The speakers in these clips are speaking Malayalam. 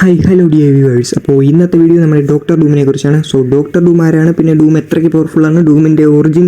Hello dear viewers. അപ്പോൾ ഇന്നത്തെ വീഡിയോ നമ്മുടെ ഡോക്ടർ ഡൂമിനെ കുറിച്ചാണ്. സോ ഡോക്ടർ ഡൂം ആരാണ്, പിന്നെ ഡൂം എത്രയ്ക്ക് പവർഫുൾ ആണ്, ഡൂമിൻ്റെ ഒറിജിൻ,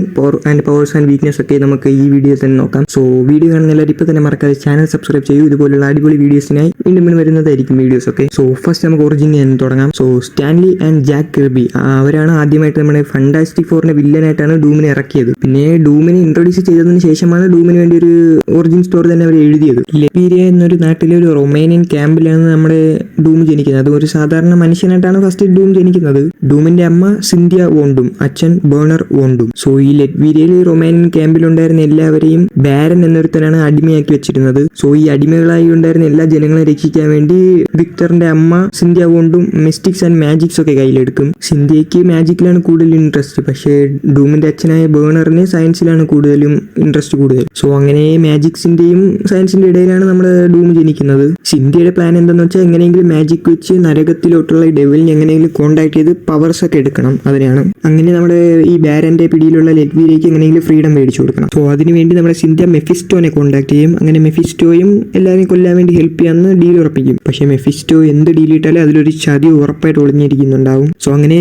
പവേഴ്സ് ആൻഡ് വീക്ക്നെസ് ഒക്കെ നമുക്ക് ഈ വീഡിയോയിൽ തന്നെ നോക്കാം. സോ വീഡിയോ കാണുന്ന എല്ലാവരും ഇപ്പോൾ തന്നെ മറക്കാതെ ചാനൽ സബ്സ്ക്രൈബ് ചെയ്യൂ. ഇതുപോലുള്ള അടിപൊളി വീഡിയോസിനായി വീണ്ടും വരുന്നതായിരിക്കും വീഡിയോസ് ഒക്കെ. സോ ഫസ്റ്റ് നമുക്ക് ഒറിജിൻ എന്ന് തുടങ്ങാം. So Stanley and Jack Kirby അവരാണ് ആദ്യമായിട്ട് നമ്മുടെ ഫാന്റാസ്റ്റിക് ഫോറിന്റെ വില്ലനായിട്ടാണ് ഡൂമിനെ ഇറക്കിയത്. പിന്നെ ഡൂമിനെ ഇൻട്രൊഡ്യൂസ് ചെയ്തതിന് ശേഷമാണ് ഡൂമിന് വേണ്ടി ഒരു ഒറിജിൻ സ്റ്റോറി തന്നെ അവർ എഴുതിയത്. ലെപ്പീരിയ എന്നൊരു നാട്ടിലെ ഒരു റൊമേനിയൻ ക്യാമ്പിലാണ് നമ്മുടെ ഡൂം ജനിക്കുന്നത്. അത് ഒരു സാധാരണ മനുഷ്യനായിട്ടാണ് ഫസ്റ്റ് ഡൂം ജനിക്കുന്നത്. ഡൂമിന്റെ അമ്മ സിന്ധ്യ വോണ്ടും അച്ഛൻ ബേണർ വോണ്ടും. സോ ഈ ലെറ്റ്വീരിയയിൽ റൊമാനിയൻ ക്യാമ്പിലുണ്ടായിരുന്ന എല്ലാവരെയും ബാരൻ എന്നൊരുത്തനാണ് അടിമയാക്കി വെച്ചിരുന്നത്. സോ ഈ അടിമകളായി ഉണ്ടായിരുന്ന എല്ലാ ജനങ്ങളെ രക്ഷിക്കാൻ വേണ്ടി വിക്ടറിന്റെ അമ്മ സിന്ധ്യ വോണ്ടും മിസ്റ്റിക്സ് ആൻഡ് മാജിക്സ് ഒക്കെ കയ്യിലെടുക്കും. സിന്ധ്യയ്ക്ക് മാജിക്കിലാണ് കൂടുതൽ ഇൻട്രസ്റ്റ്, പക്ഷേ ഡൂമിന്റെ അച്ഛനായ ബേണറിന് സയൻസിലാണ് കൂടുതലും ഇൻട്രസ്റ്റ് കൂടുതൽ. സോ അങ്ങനെ മാജിക്സിന്റെയും സയൻസിന്റെ ഇടയിലാണ് നമ്മുടെ ഡൂം ജനിക്കുന്നത്. സിന്ധ്യയുടെ പ്ലാൻ എന്താണെന്ന് വെച്ചാൽ എങ്ങനെയെങ്കിലും മാജിക് വെച്ച് നരകത്തിലോട്ടുള്ള ഡെവിലിനെ എങ്ങനെയെങ്കിലും കോണ്ടാക്ട് ചെയ്ത് പവേഴ്സ് ഒക്കെ എടുക്കണം. അതിനാണ് അങ്ങനെ നമ്മുടെ ഈ ബാരന്റെ പിടിയിലുള്ള ലെറ്റ്വീരിയയ്ക്ക് എങ്ങനെയെങ്കിലും ഫ്രീഡം മേടിച്ചു കൊടുക്കണം. സോ അതിനുവേണ്ടി നമ്മുടെ സിന്ധ്യ മെഫിസ്റ്റോനെ കോണ്ടാക്ട് ചെയ്യും. അങ്ങനെ മെഫിസ്റ്റോയും എല്ലാവരെയും കൊല്ലാൻ വേണ്ടി ഹെൽപ്പ് ചെയ്യാമെന്ന് ഡീൽ ഉറപ്പിക്കും. പക്ഷേ മെഫിസ്റ്റോ എന്ത് ഡീൽ ഇട്ടാലും അതിലൊരു ചതി ഉറപ്പായിട്ട് ഒളിഞ്ഞിരിക്കുന്നുണ്ടാവും. സോ അങ്ങനെ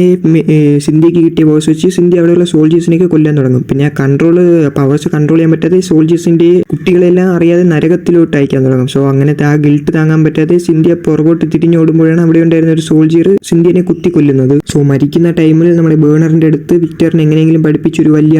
സിന്ധ്യയ്ക്ക് കിട്ടിയ പവേഴ്സ് വെച്ച് സിന്ധ്യ അവിടെയുള്ള സോൾജേഴ്സിനെയൊക്കെ കൊല്ലാൻ തുടങ്ങും. പിന്നെ ആ പവേഴ്സ് കൺട്രോൾ ചെയ്യാൻ പറ്റാതെ സോൾജേഴ്സിന്റെ കുട്ടികളെല്ലാം അറിയാതെ നരകത്തിലോട്ട് അയക്കാൻ തുടങ്ങും. സോ അങ്ങനത്തെ ആ ഗിൽട്ട് താങ്ങാൻ പറ്റാതെ സിന്ധ്യ പുറകോട്ട് തിരിഞ്ഞോടുമ്പോഴാണ് അവിടെ ഉണ്ടായിരുന്ന ഒരു സോൾജിയർ സിന്ധ്യനെ കുത്തി കൊല്ലുന്നത്. സോ മരിക്കുന്ന ടൈമിൽ നമ്മുടെ ബേണറിന്റെ അടുത്ത് വിക്ടറിനെ എങ്ങനെയെങ്കിലും പഠിപ്പിച്ച് ഒരു വലിയ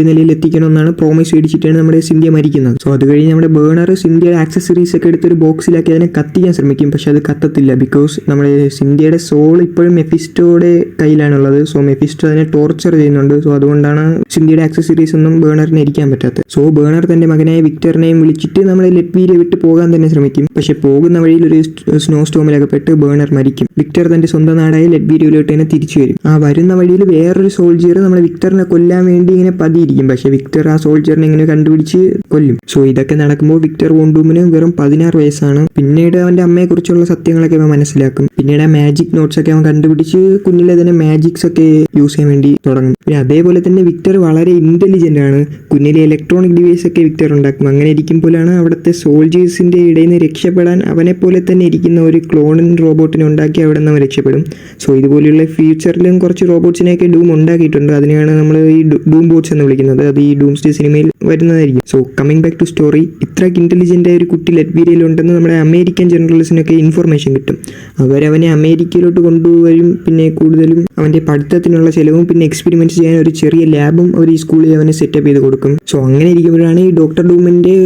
നിലയിൽ എത്തിക്കണമെന്നാണ് പ്രോമിസ് മേടിച്ചിട്ടാണ് നമ്മുടെ സിന്ധ്യ മരിക്കുന്നത്. സോ അത് കഴിഞ്ഞ് നമ്മുടെ ബേണർ സിന്ധ്യയുടെ ആക്സസറീസ് ഒക്കെ എടുത്ത് ഒരു ബോക്സിലാക്കി അതിനെ കത്തിക്കാൻ ശ്രമിക്കും. പക്ഷെ അത് കത്തത്തില്ല. ബിക്കോസ് നമ്മുടെ സിന്ധ്യയുടെ സോൾ ഇപ്പോഴും മെഫിസ്റ്റോയുടെ കയ്യിലാണുള്ളത്. സോ മെഫിസ്റ്റോ അതിനെ ടോർച്ചർ ചെയ്യുന്നുണ്ട്. സോ അതുകൊണ്ടാണ് സിന്ധ്യയുടെ ആക്സസറീസ് ഒന്നും ബേണറിനെ ഇരിക്കാൻ പറ്റാത്തത്. സോ ബേണർ തന്റെ മകനായ വിക്ടറിനെയും വിളിച്ചിട്ട് നമ്മളെ ലെറ്റ്വീരിയെ വിട്ട് പോകാൻ തന്നെ ശ്രമിക്കും. പക്ഷെ പോകുന്ന വഴിയിൽ ഒരു സ്നോ സ്റ്റോമിലകപ്പെട്ട് ബേണർ മരിക്കും. വിക്ടർ തന്റെ സ്വന്തം നാടായ ലെറ്റ്വീരിയയിലോട്ട് തന്നെ തിരിച്ചു വരും. ആ വരുന്ന വഴിയിൽ വേറൊരു സോൾജിയർ നമ്മുടെ വിക്ടറിനെ കൊല്ലാൻ വേണ്ടി ഇങ്ങനെ പതിയിരിക്കും. പക്ഷെ വിക്ടർ ആ സോൾജിയറിനെ ഇങ്ങനെ കണ്ടുപിടിച്ച് കൊല്ലും. സോ ഇതൊക്കെ നടക്കുമ്പോൾ വിക്ടർ വോണ്ടൂമിന് വെറും 16 വയസ്സാണ്. പിന്നീട് അവന്റെ അമ്മയെ കുറിച്ചുള്ള സത്യങ്ങളൊക്കെ അവൻ മനസ്സിലാക്കും. പിന്നീട് ആ മാജിക് നോട്ട്സ് ഒക്കെ അവൻ കണ്ടുപിടിച്ച് കുഞ്ഞിലെ തന്നെ മാജിക്സ് ഒക്കെ യൂസ് ചെയ്യാൻ വേണ്ടി തുടങ്ങും. പിന്നെ അതേപോലെ തന്നെ വിക്ടർ വളരെ ഇന്റലിജന്റ് ആണ്. കുഞ്ഞിലെ ഇലക്ട്രോണിക് ഡിവൈസ് ഒക്കെ വിക്ടർ ഉണ്ടാക്കും. അങ്ങനെ ഇരിക്കുമ്പോഴാണ് അവിടുത്തെ സോൾജേഴ്സിന്റെ ഇടയിൽ നിന്ന് രക്ഷപ്പെടാൻ അവനെ പോലെ തന്നെ ഇരിക്കുന്ന ഒരു ക്ലോണിൻ റോബോട്ടിനെ ഉണ്ടാക്കി അവിടെ നിന്ന് അവൻ രക്ഷപ്പെടും. സോ ഇതുപോലെയുള്ള ഫ്യൂച്ചറിലും കുറച്ച് റോബോട്ട്സിനെയൊക്കെ ഡൂം ഉണ്ടാക്കിയിട്ടുണ്ട്. അതിനെയാണ് നമ്മൾ ഈ ഡൂം ബോട്ട്സ് എന്ന് വിളിക്കുന്നത്. അത് ഈ ഡൂംസ്ഡേ സിനിമയിൽ വരുന്നതായിരിക്കും. So coming back to story, ഇത്രയ്ക്ക് ഇന്റലിജന്റ് ആയ ഒരു കുട്ടി ലെറ്റ്വീരിയയിൽ ഉണ്ടെന്ന് നമ്മുടെ അമേരിക്കൻ ജനറൽസിനൊക്കെ ഇൻഫർമേഷൻ കിട്ടും. അവരവനെ അമേരിക്കയിലോട്ട് കൊണ്ടുവരും. പിന്നെ കൂടുതലും അവന്റെ പഠിത്തത്തിനുള്ള ചെലവും പിന്നെ എക്സ്പെരിമെന്റ്സ് ചെയ്യാൻ ഒരു ചെറിയ ലാബും അവർ ഈ സ്കൂളിൽ അവനെ സെറ്റപ്പ് ചെയ്ത് കൊടുക്കും. സോ അങ്ങനെ ഇരിക്കുമ്പോഴാണ് ഈ ഡോക്ടർ ഡൂമിന്റെ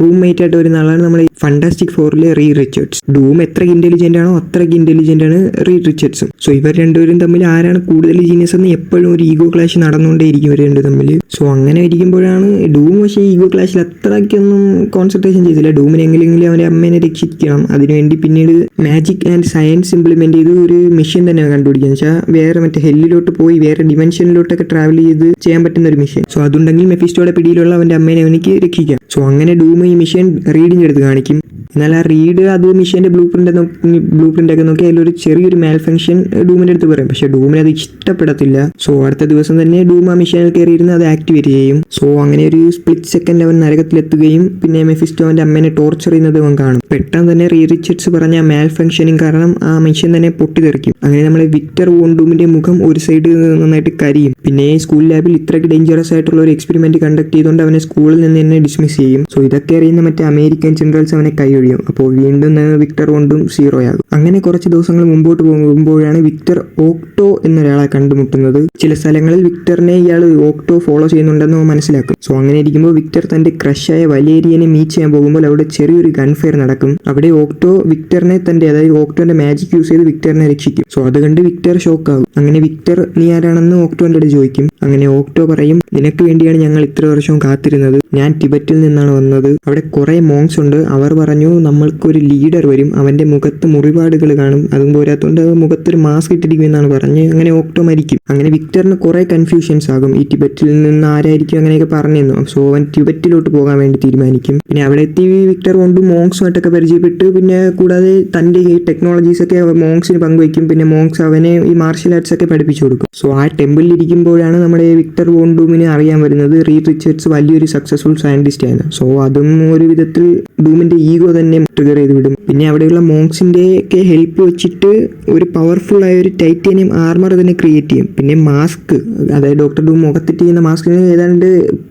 റൂംമേറ്റ് ആയിട്ട് വരുന്ന ആളാണ് നമ്മുടെ ഫാന്റാസ്റ്റിക് ഫോറിലെ റീ റിച്ചർഡ്സ്. ഡൂം എത്രയ്ക്ക് ഇന്റലിജന്റ് ആണോ അത്രയ്ക്ക് ഇന്റലിജന്റ് ആണ് റീ റിച്ചർഡ്സും. സോ ഇവർ രണ്ടുപേരും തമ്മിൽ ആരാണ് കൂടുതൽ ജീനിയസ് എന്ന് എപ്പോഴും ഒരു ഈഗോ ക്ലാഷ് നടന്നുകൊണ്ടേയിരിക്കും ഇവർ രണ്ടു തമ്മിൽ. സോ അങ്ങനെ ഇരിക്കുമ്പോഴാണ് ഡൂം പക്ഷേ ഈഗോ ക്ലാഷിൽ അത്രയ്ക്കൊന്നും കോൺസെൻട്രേഷൻ ചെയ്തില്ല. ഡൂമിനെ എങ്ങനെയെങ്കിലും അവന്റെ അമ്മേനെ രക്ഷിക്കണം. അതിനുവേണ്ടി പിന്നീട് മാജിക് ആൻഡ് സയൻസ് ഇംപ്ലിമെന്റ് ചെയ്ത് ഒരു മെഷീൻ തന്നെ കണ്ടുപിടിക്കുക. എന്ന് വെച്ചാൽ വേറെ മറ്റേ ഹെല്ലിലോട്ട് പോയി വേറെ ഡിമെൻഷനിലോട്ടൊക്കെ ട്രാവൽ ചെയ്ത് ചെയ്യാൻ പറ്റുന്ന ഒരു മെഷീൻ. സോ അതുണ്ടെങ്കിൽ മെഫിസ്റ്റോയുടെ പിടിയിലുള്ള അവന്റെ അമ്മേനെ അവനിക്ക് രക്ഷിക്കാം. സോ അങ്ങനെ ഡൂം ഈ മെഷീൻ റീഡിങ് എടുത്ത് കാണിക്കും. എന്നാൽ ആ റീഡ് അത് മിഷീന്റെ ബ്ലൂ പ്രിന്റ് ഒക്കെ നോക്കി അതിലൊരു ചെറിയൊരു മാൽ ഫംഗ്ഷൻ ഡൂമിന്റെ അടുത്ത് പറയും. പക്ഷെ ഡൂമിന് അത് ഇഷ്ടപ്പെടത്തില്ല. സോ അടുത്ത ദിവസം തന്നെ ഡൂം ആ മിഷീനിൽ കയറിയിരുന്ന് അത് ആക്ടിവേറ്റ് ചെയ്യും. സോ അങ്ങനെ ഒരു സ്പ്ലിറ്റ് സെക്കൻഡ് അവൻ നരകത്തിലെത്തുകയും പിന്നെ മെഫിസ്റ്റോ അവന്റെ അമ്മേനെ ടോർച്ചർ ചെയ്യുന്നത് അവൻ കാണും. പെട്ടെന്ന് തന്നെ റീ റിച്ചർഡ്സ് പറഞ്ഞ മാൽ ഫംഗ്ഷനിങ് കാരണം ആ മെഷീൻ തന്നെ പൊട്ടിത്തെറിക്കും. അങ്ങനെ നമ്മളെ വിക്ടർ വോണ്ടൂമിന്റെ മുഖം ഒരു സൈഡ് നന്നായിട്ട് കരിയും. പിന്നെ സ്കൂൾ ലാബിൽ ഇത്രയ്ക്ക് ഡേഞ്ചറസ് ആയിട്ടുള്ള ഒരു എക്സ്പെരിമെന്റ് കണ്ടക്ട് ചെയ്തുകൊണ്ട് അവനെ സ്കൂളിൽ നിന്ന് തന്നെ ഡിസ്മിസ് ചെയ്യും. സോ ഇതൊക്കെ അറിയുന്ന മറ്റേ അമേരിക്കൻ ജനറൽസ് അവനെ കൈയൊഴിയും. അപ്പോൾ വീണ്ടും വിക്ടർ വോണ്ടും 0 ആകും. അങ്ങനെ കുറച്ച് ദിവസങ്ങൾ മുമ്പോട്ട് പോകുമ്പോഴാണ് വിക്ടർ ഓക്ടോ എന്നൊരാളെ കണ്ടുമുട്ടുന്നത്. ചില സ്ഥലങ്ങളിൽ വിക്ടറിനെ ഇയാൾ ഓക്ടോ ഫോളോ ചെയ്യുന്നുണ്ടെന്ന് മനസ്സിലാക്കും. സോ അങ്ങനെ ഇരിക്കുമ്പോൾ വിക്ടർ തന്റെ ക്രഷായ വലേരിയനെ മീറ്റ് ചെയ്യാൻ പോകുമ്പോൾ അവിടെ ചെറിയൊരു ഗൺഫയർ നടക്കും. അവിടെ ഓക്ടോ വിക്ടറിനെ അതായത് ഓക്ടോന്റെ മാജിക് യൂസ് ചെയ്ത് വിക്ടറിനെ രക്ഷിക്കും. സോ അത് കണ്ട് വിക്ടർ ഷോക്ക് ആകും. അങ്ങനെ വിക്ടർ നീ ആരാണെന്ന് ഓക്ടോന്റെ അടുത്ത് ചോദിക്കും. അങ്ങനെ ഓക്ടോ പറയും, നിനക്ക് വേണ്ടിയാണ് ഞങ്ങൾ ഇത്ര വർഷവും കാത്തിരുന്നത്. ഞാൻ ടിബറ്റിൽ നിന്നാണ് വന്നത്. അവിടെ കുറെ മോങ്സ് ഉണ്ട്. അവർ പറഞ്ഞു നമ്മൾക്കൊരു ലീഡർ വരും. അവന്റെ മുഖത്ത് മുറിപാടുകൾ കാണും. അതും പോരാത്തോണ്ട് മുഖത്തൊരു മാസ്ക് ഇട്ടിരിക്കുമെന്നാണ് പറഞ്ഞ് അങ്ങനെ ഓക്ടോ മരിക്കും. അങ്ങനെ വിക്ടറിന് കുറെ കൺഫ്യൂഷൻസ് ആകും. ഈ ടിബറ്റിൽ നിന്ന് ആരായിരിക്കും അങ്ങനെയൊക്കെ പറഞ്ഞിരുന്നു. സോ അവൻ ടിബറ്റിലോട്ട് പോകാൻ വേണ്ടി തീരുമാനിക്കും. പിന്നെ അവിടെ എത്തി വിക്ടർ കൊണ്ട് മോങ്സുമായിട്ടൊക്കെ പരിചയപ്പെട്ട് പിന്നെ കൂടാതെ തന്റെ ഈ ടെക്നോളജീസ് ഒക്കെ മോങ്സിന് പങ്കുവയ്ക്കും. പിന്നെ മോങ്സ് അവനെ ഈ മാർഷ്യൽ ആർട്സ് ഒക്കെ പഠിപ്പിച്ചു കൊടുക്കും. സോ ആ ടെമ്പിളിൽ ഇരിക്കുമ്പോഴാണ് നമ്മുടെ വിക്ടർ വോണ്ടൂമിന് ഡൂമിന് അറിയാൻ വരുന്നത് റീഡ് റിച്ചർഡ്സ് വലിയൊരു സക്സസ്ഫുൾ സയന്റിസ്റ്റ് ആണ്. സോ അതും ഒരു വിധത്തിൽ ഡൂമിന്റെ ഈഗോ തന്നെ ട്രിഗർ ചെയ്ത് വിടും. പിന്നെ അവിടെയുള്ള മോങ്സിന്റെ ഒക്കെ ഹെൽപ്പ് വെച്ചിട്ട് ഒരു പവർഫുൾ ആയ ഒരു ടൈറ്റാനിയം ആർമർ തന്നെ ക്രിയേറ്റ് ചെയ്യും. പിന്നെ മാസ്ക്, അതായത് ഡോക്ടർ ഡൂം മുഖത്തിട്ട് ചെയ്യുന്ന മാസ്കിന് ഏതാണ്ട്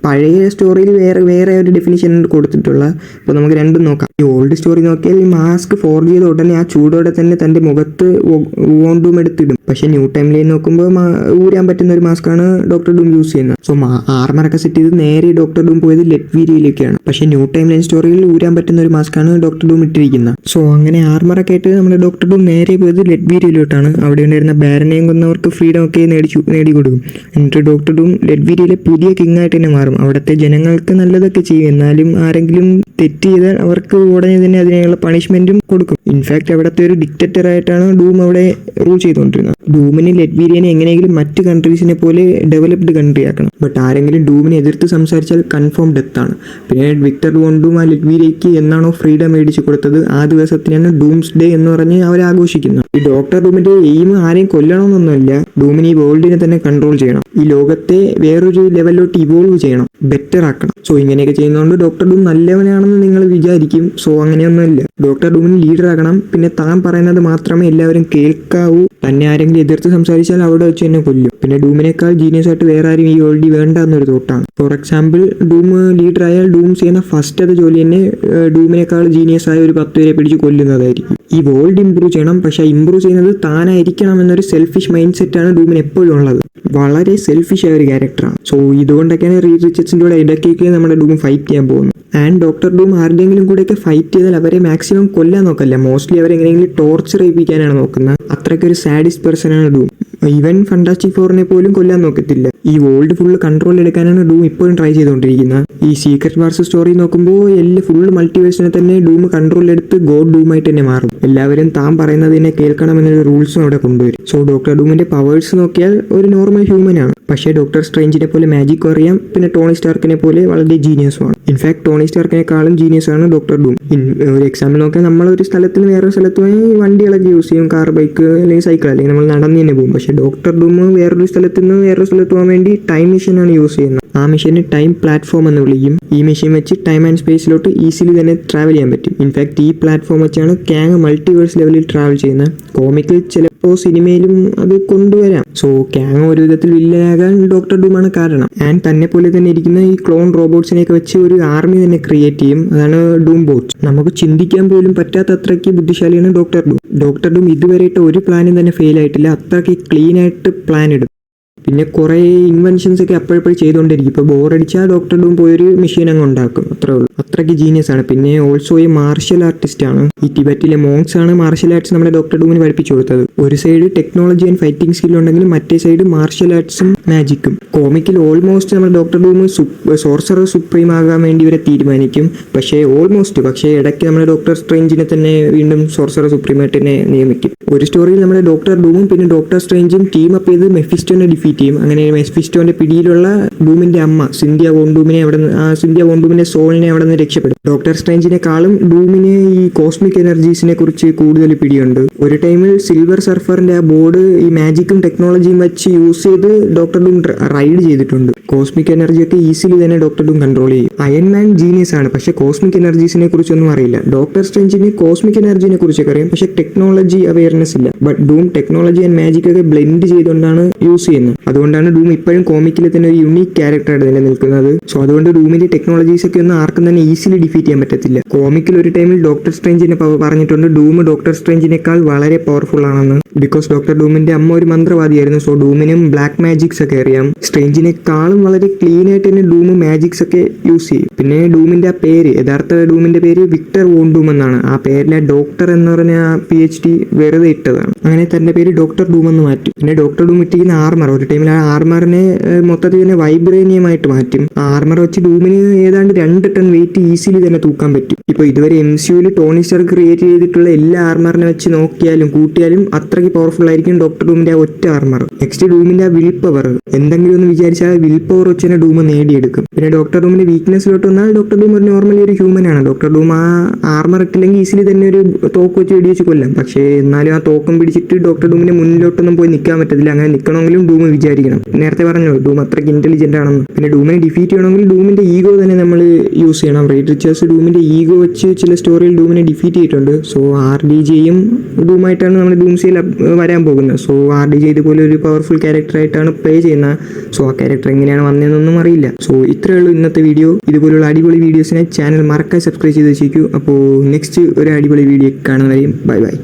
പഴയ സ്റ്റോറിയിൽ വേറെ ഒരു ഡെഫിനിഷൻ കൊടുത്തിട്ടുള്ള. അപ്പോൾ നമുക്ക് രണ്ടും നോക്കാം. ഈ ഓൾഡ് സ്റ്റോറി നോക്കിയാൽ ഈ മാസ്ക് ഫോർജ് ചെയ്ത ഉടനെ ആ ചൂടോടെ തന്നെ തന്റെ മുഖത്ത് വോണ്ടൂം എടുത്തിടും. പക്ഷെ ന്യൂ ടൈം ലൈൻ നോക്കുമ്പോൾ ഊരാൻ പറ്റുന്ന ഒരു മാസ്ക് ആണ് ഡോക്ടർ ഡൂം യൂസ് ചെയ്യുന്നത്. സോ ആർമറൊക്കെ സെറ്റ് ചെയ്ത് നേരെ ഡോക്ടർ ഡൂം പോയത് ലെറ്റ്വീരിയയിലേക്കാണ്. പക്ഷെ ന്യൂ ടൈം ലൈൻ സ്റ്റോറിയിൽ ഊരാൻ പറ്റുന്ന ഒരു മാസ്ക് ആണ് ഡോക്ടർ ഡൂം ഇട്ടിരിക്കുന്നത്. സോ അങ്ങനെ ആർമറൊക്കെ ആയിട്ട് നമ്മുടെ ഡോക്ടർ ഡൂം നേരെ പോയത് ലെറ്റ്വീരിയയിലോട്ടാണ്. അവിടെ ഉണ്ടായിരുന്ന ബാരനെയും കൊന്നവർക്ക് ഫ്രീഡം ഒക്കെ നേടിക്കൊടുക്കും. എന്നിട്ട് ഡോക്ടർ ഡൂം ലെറ്റ്വീരിയയിലെ പുതിയ കിങ് ആയിട്ട് തന്നെ മാറും. അവിടുത്തെ ജനങ്ങൾക്ക് നല്ലതൊക്കെ ചെയ്യും. എന്നാലും ആരെങ്കിലും തെറ്റ് ചെയ്താൽ അവർക്ക് ഉടനെ തന്നെ അതിനുള്ള പണിഷ്മെന്റും കൊടുക്കും. ഇൻഫാക്ട് അവിടുത്തെ ഒരു ഡിക്റ്റേറ്റർ ആയിട്ടാണ് ഡൂം അവിടെ റൂൾ ചെയ്തുകൊണ്ടിരുന്നത്. ഡൂമിന് ലെറ്റ്വീരിയനെ എങ്ങനെയെങ്കിലും മറ്റ് കൺട്രീസിനെ പോലെ ഡെവലപ്ഡ് കൺട്രി ആക്കണം. ബട്ട് ആരെങ്കിലും ഡൂമിനെ എതിർത്ത് സംസാരിച്ചാൽ കൺഫേം ഡെത്ത് ആണ്. പിന്നെ വിക്ടർ വോൺ ഡൂം ആ ലെറ്റ്വീരിയയ്ക്ക് എന്നാണോ ഫ്രീഡം മേടിച്ചു കൊടുത്തത് ആ ദിവസത്തിനാണ് ഡൂംസ് ഡേ എന്ന് പറഞ്ഞ് അവർ ആഘോഷിക്കുന്നത്. ഈ ഡോക്ടർ ഡൂമിന്റെ എയിം ആരെയും കൊല്ലണമെന്നൊന്നുമില്ല. ഡൂമിന് ഈ വേൾഡിനെ തന്നെ കൺട്രോൾ ചെയ്യണം. ഈ ലോകത്തെ വേറൊരു ലെവലിലോട്ട് ഇവോൾവ് ചെയ്യണം, ബെറ്റർ ആക്കണം. സോ ഇങ്ങനെയൊക്കെ ചെയ്യുന്നതുകൊണ്ട് ഡോക്ടർ ഡൂം നല്ലവനാണെന്ന് നിങ്ങൾ വിചാരിക്കും. സോ അങ്ങനെയൊന്നുമില്ല. ഡോക്ടർ ഡൂമിന് ലീഡർ ആകണം. പിന്നെ താൻ പറയുന്നത് മാത്രമേ എല്ലാവരും കേൾക്കാവൂ. തന്നെ ആരെങ്കിലും എതിർത്ത് സംസാരിച്ചാൽ അവിടെ വെച്ച് തന്നെ കൊല്ലും. പിന്നെ ഡൂമിനേക്കാൾ ജീനിയസ് ആയിട്ട് വേറെ ആരും ഈ വേൾഡിൽ വേണ്ട എന്നൊരു തോട്ടാണ്. ഫോർ എക്സാമ്പിൾ, ഡൂം ലീഡർ ആയാൽ ഡൂം ചെയ്യുന്ന ഫസ്റ്റത്തെ ജോലി തന്നെ ഡൂമിനേക്കാൾ ജീനിയസ് ആയ ഒരു 10 പേരെ പിടിച്ച് കൊല്ലുന്നതായിരിക്കും. ഈ വേൾഡ് ഇംപ്രൂവ് ചെയ്യണം, പക്ഷെ ഇംപ്രൂവ് ചെയ്യുന്നത് താനായിരിക്കണം എന്നൊരു സെൽഫിഷ് മൈൻഡ് സെറ്റാണ് ഡൂമിന് എപ്പോഴും ഉള്ളത്. വളരെ സെൽഫിഷ് ആയ ഒരു ക്യാരക്ടറാണ്. സോ ഇതുകൊണ്ടൊക്കെയാണ് റീഡ് റിച്ചർഡ്സിന്റെ കൂടെ ഇടയ്ക്കൊക്കെ നമ്മുടെ ഡൂം ഫൈറ്റ് ചെയ്യാൻ പോകുന്നത്. ആൻഡ് ഡോക്ടർ ഡൂം ആരുടെയെങ്കിലും കൂടെയൊക്കെ ഫൈറ്റ് ചെയ്താൽ അവരെ മാക്സിമം കൊല്ലാൻ നോക്കല്ല, മോസ്റ്റ്ലി അവരെങ്ങനെയെങ്കിലും ടോർച്ചർ ചെയ്യിപ്പിക്കാനാണ് നോക്കുന്നത്. അത്രയ്ക്കൊരു സാഡിസ്റ്റ് പേഴ്സൺ ആണ് ഡൂം. ഈവൻ ഫണ്ടാസ്റ്റിക് ഫോറിനെ പോലും കൊല്ലാൻ നോക്കത്തില്ല. ഈ വേൾഡ് ഫുള്ള് കൺട്രോൾ എടുക്കാനാണ് ഡൂം ഇപ്പോഴും ട്രൈ ചെയ്തുകൊണ്ടിരിക്കുന്നത്. ഈ സീക്രട്ട് വാർസ് സ്റ്റോറി നോക്കുമ്പോൾ ഫുള്ള് മൾട്ടിവേഴ്സിനെ തന്നെ ഡൂം കൺട്രോൾ എടുത്ത് ഗോഡ് ഡൂമായിട്ട് തന്നെ മാറും. എല്ലാവരും താൻ പറയുന്നതിനെ കേൾക്കണമെന്നൊരു റൂൾസും അവിടെ കൊണ്ടുവരും. സോ ഡോക്ടർ ഡൂമിന്റെ പവേഴ്സ് നോക്കിയാൽ ഒരു നോർമൽ ഹ്യൂമൻ ആണ്. പക്ഷേ ഡോക്ടർ സ്ട്രേഞ്ചിനെ പോലെ മാജിക്കും അറിയാം. പിന്നെ ടോണി സ്റ്റാർക്കിനെ പോലെ വളരെ ജീനിയസുമാണ്. ഇൻഫാക്ട് ടോണി സ്റ്റാർക്കിനെക്കാളും ജീനിയസ് ആണ് ഡോക്ടർ ഡൂം. ഒരു എക്സാമ്പിൾ നോക്കിയാൽ നമ്മളൊരു സ്ഥലത്ത് നിന്ന് വേറൊരു സ്ഥലത്തുമായി വണ്ടികളൊക്കെ യൂസ് ചെയ്യും, കാർ, ബൈക്ക് അല്ലെങ്കിൽ സൈക്കിൾ, അല്ലെങ്കിൽ നമ്മൾ നടന്നു തന്നെ പോകും. പക്ഷേ ഡോക്ടർ ഡൂം വേറൊരു സ്ഥലത്ത് നിന്ന് വേറൊരു സ്ഥലത്ത് പോകാൻ വേണ്ടി ടൈം മെഷീനാണ് യൂസ് ചെയ്യുന്നത്. ആ മെഷീനെ ടൈം പ്ലാറ്റ്ഫോം എന്ന് വിളിക്കും. ഈ മെഷീൻ വെച്ച് ടൈം ആൻഡ് സ്പേസിലോട്ട് ഈസിലി തന്നെ ട്രാവൽ ചെയ്യാൻ പറ്റും. ഇൻഫാക്ട് ഈ പ്ലാറ്റ്ഫോം വെച്ചാണ് കാങ് മൾട്ടിവേഴ്സ് ലെവലിൽ ട്രാവൽ ചെയ്യുന്നത്. കോമിക്കിൽ ചിലപ്പോൾ സിനിമയിലും അത് കൊണ്ടുവരാം. സോ കാങ് ഒരു വിധത്തിൽ വില്ലനാകാൻ ഡോക്ടർ ഡൂമാണ് കാരണം. ആൻഡ് തന്നെ പോലെ തന്നെ ഇരിക്കുന്ന ഈ ക്ലോൺ റോബോട്ട്സിനെയൊക്കെ വെച്ച് ഒരു ആർമി തന്നെ ക്രിയേറ്റ് ചെയ്യും. അതാണ് ഡൂം ബോട്ട്സ്. നമുക്ക് ചിന്തിക്കാൻ പോലും പറ്റാത്ത അത്രയ്ക്ക് ബുദ്ധിശാലിയാണ് ഡോക്ടർ ഡൂം. ഡോക്ടർ ഡൂം ഇതുവരെയായിട്ട് ഒരു പ്ലാനും തന്നെ ഫെയിൽ ആയിട്ടില്ല. അത്രയ്ക്ക് ക്ലീൻ ആയിട്ട് പ്ലാൻ ഇടും. പിന്നെ കുറേ ഇൻവെൻഷൻസ് ഒക്കെ അപ്പോഴപ്പോഴും ചെയ്തുകൊണ്ടിരിക്കും. ഇപ്പോൾ ബോറടിച്ചാൽ ഡോക്ടർ ഡൂം പോയൊരു മെഷീൻ അങ്ങ് ഉണ്ടാക്കും. അത്രേ ഉള്ളൂ. അത്രയ്ക്ക് ജീനിയസ് ആണ്. പിന്നെ ഓൾസോ ഈ മാർഷ്യൽ ആർട്ടിസ്റ്റ് ആണ്. ഈ ടിബറ്റിലെ മോങ്സ് ആണ് മാർഷ്യൽ ആർട്സ് നമ്മുടെ ഡോക്ടർ ഡൂമിന് പഠിപ്പിച്ചു കൊടുത്തത്. ഒരു side technology and fighting skill ഉണ്ടെങ്കിലും മറ്റേ സൈഡ് മാർഷ്യൽ ആർട്സും മാജിക്കും. കോമിക്കിൽ ഓൾമോസ്റ്റ് നമ്മുടെ ഡോക്ടർ ഡൂം സോർസറർ സുപ്രീം ആകാൻ വേണ്ടി ഇവരെ തീരുമാനിക്കും. പക്ഷേ ഇടയ്ക്ക് നമ്മുടെ ഡോക്ടർ സ്ട്രേഞ്ചിനെ തന്നെ വീണ്ടും സോർസറർ സുപ്രീം ആയിട്ട് തന്നെ നിയമിക്കും. ഒരു സ്റ്റോറിയിൽ നമ്മുടെ ഡോക്ടർ ഡൂമും പിന്നെ ഡോക്ടർ സ്ട്രേഞ്ചും ടീം അപ്പ് ചെയ്ത് മെഫിസ്റ്റോനെ ഡിഫീറ്റ് ചെയ്യും. അങ്ങനെ മെഫിസ്റ്റോന്റെ പിടിയിലുള്ള ഡൂമിന്റെ അമ്മ സിന്ധ്യ വോൺ ഡൂമിന്റെ സോളിനെ അവിടെ നിന്ന് രക്ഷപ്പെടും. ഡോക്ടർ സ്ട്രേഞ്ചിനെക്കാളും ഡൂമിന് ഈ കോസ്മിക് എനർജീസിനെ കുറിച്ച് കൂടുതൽ പിടിയുണ്ട്. ഒരു ടൈമിൽ സിൽവർ സർഫറിന്റെ ആ ബോർഡ് ഈ മാജിക്കും ടെക്നോളജിയും വെച്ച് യൂസ് ചെയ്ത് ഡോക്ടർ ഡൂം റൈഡ് ചെയ്തിട്ടുണ്ട്. കോസ്മിക് എനർജി ഒക്കെ ഈസിലി തന്നെ ഡോക്ടർ ഡൂം കൺട്രോൾ ചെയ്യും. അയൺമാൻ ജീനിയസ് ആണ്, പക്ഷെ കോസ്മിക് എനർജീസിനെ കുറിച്ചൊന്നും അറിയില്ല. ഡോക്ടർ സ്ട്രേഞ്ചിന് കോസ്മിക് എനർജിനെ കുറിച്ചൊക്കെ അറിയാം, പക്ഷെ ടെക്നോളജി അവയർനെസ് ഇല്ല. But dome technology and magic ഒക്കെ ബ്ലെൻഡ് ചെയ്തുകൊണ്ടാണ് യൂസ് ചെയ്യുന്നത്. അതുകൊണ്ടാണ് ഡൂം ഇപ്പോഴും കോമിക്കിൽ തന്നെ ഒരു യുണീക് ക്യാരക്ടറായിട്ട് തന്നെ നിൽക്കുന്നത്. സോ അതുകൊണ്ട് ഡൂമിന്റെ ടെക്നോളജീസ് ഒക്കെ ഒന്നും ആർക്കും തന്നെ ഈസിലി ഡിഫീറ്റ് ചെയ്യാൻ പറ്റത്തില്ല. കോമിക്കിൽ ഒരു ടൈമിൽ ഡോക്ടർ സ്ട്രേഞ്ചിനെ പറഞ്ഞിട്ടുണ്ട് ഡൂം ഡോക്ടർ സ്ട്രേഞ്ചിനേക്കാൾ വളരെ പവർഫുൾ ആണെന്ന്. ബിക്കോസ് ഡോക്ടർ ഡൂമിന്റെ അമ്മ ഒരു മന്ത്രവാദിയായിരുന്നു. സോ ഡൂമിനും ബ്ലാക്ക് മാജിക്സ് ഒക്കെ അറിയാം. സ്ട്രേഞ്ചിനെക്കാളും വളരെ ക്ലീൻ ആയിട്ട് തന്നെ ഡൂം മാജിക്സ് ഒക്കെ യൂസ് ചെയ്യും. പിന്നെ ഡൂമിന്റെ ആ പേര്, യഥാർത്ഥ ഡൂമിന്റെ പേര് വിക്ടർ വോൺ ഡൂം എന്നാണ്. ആ പേരിലെ ഡോക്ടർ എന്ന് പറഞ്ഞ PhD വെറുതെ ഇട്ടതാണ്. അങ്ങനെ തന്റെ പേര് ഡോക്ടർ ഡൂം എന്ന് മാറ്റും. പിന്നെ ഡോക്ടർ ഡൂം ഇട്ടിരിക്കുന്ന ആർമർ ഒരു ടൈമിൽ ആ ആർമറിനെ മൊത്തത്തിൽ തന്നെ വൈബ്രേനിയമായിട്ട് മാറ്റും. ആ ആർമർ വെച്ച് ഡൂമിന് ഏതാണ്ട് 2 ടൺ വെയിറ്റ് ഈസിലി തന്നെ തൂക്കാൻ പറ്റും. ഇപ്പൊ ഇതുവരെ MCUവിൽ ടോണി സ്റ്റാർക്ക് ക്രിയേറ്റ് ചെയ്തിട്ടുള്ള എല്ലാ ആർമറിനെ വെച്ച് നോക്കിയാലും കൂട്ടിയാലും അത്രയ്ക്ക് പവർഫുൾ ആയിരിക്കും ഡോക്ടർ ഡൂമിന്റെ ആ ഒറ്റ ആർമർ. നെക്സ്റ്റ് ഡൂമിന്റെ ആ വിൽ പവർ, എന്തെങ്കിലും ഒന്ന് വിചാരിച്ചാൽ വിൽ പവർ വെച്ച് തന്നെ ഡൂം നേടിയെടുക്കും. പിന്നെ ഡോക്ടർ ഡൂമിന്റെ വീക്ക്നെസ്സിലോട്ട് വന്നാൽ ഡോക്ടർ ഡൂം ഒരു നോർമലി ഒരു ഹ്യൂമൻ ആണ്. ഡോക്ടർ ഡൂം ആ ആർമർ ഇട്ടില്ലെങ്കിൽ ഈസിലി തന്നെ ഒരു തോക്ക് വെച്ച് വെടിവെച്ച് കൊല്ലാം. പക്ഷേ എന്നാലും ആ തോക്കം പിടിച്ചിട്ട് ഡോക്ടർ ഡൂമിന്റെ മുന്നിലോട്ടൊന്നും പോയി നിൽക്കാൻ പറ്റത്തില്ല. അങ്ങനെ നിൽക്കണമെങ്കിലും ഡൂം വിചാരിക്കണം. നേരത്തെ പറഞ്ഞു ഡൂം അത്രയ്ക്ക് ഇന്റലിജന്റ് ആണെന്ന്. പിന്നെ ഡൂമിനെ ഡിഫീറ്റ് ചെയ്യണമെങ്കിൽ ഡൂമിന്റെ ഈഗോ തന്നെ നമ്മൾ യൂസ് ചെയ്യണം. റീഡ് റിച്ചേഴ്സ് ഡൂമിന്റെ ഈഗോ വെച്ച് ചില സ്റ്റോറിയിൽ ഡൂമിനെ ഡിഫീറ്റ് ചെയ്തിട്ടുണ്ട്. സോ RDJയും ഡൂമായിട്ടാണ് നമ്മൾ ഡൂംസിയിൽ വരാൻ പോകുന്നത്. സോ RDJ ഇതുപോലെ ഒരു പവർഫുൾ ക്യാരക്ടറായിട്ടാണ് പ്ലേ ചെയ്യുന്നത്. സോ ആ ക്യാരക്ടർ എങ്ങനെയാണ് വന്നതെന്നൊന്നും അറിയില്ല. സോ ഇത്രയേ ഉള്ളൂ ഇന്നത്തെ വീഡിയോ. ഇതുപോലുള്ള അടിപൊളി വീഡിയോസിനെ ചാനൽ മറക്കാതെ സബ്സ്ക്രൈബ് ചെയ്ത് വെച്ചേക്കൂ. അപ്പോൾ നെക്സ്റ്റ് ഒരു അടിപൊളി വീഡിയോ കാണുന്നവരെയും ബൈ ബൈ.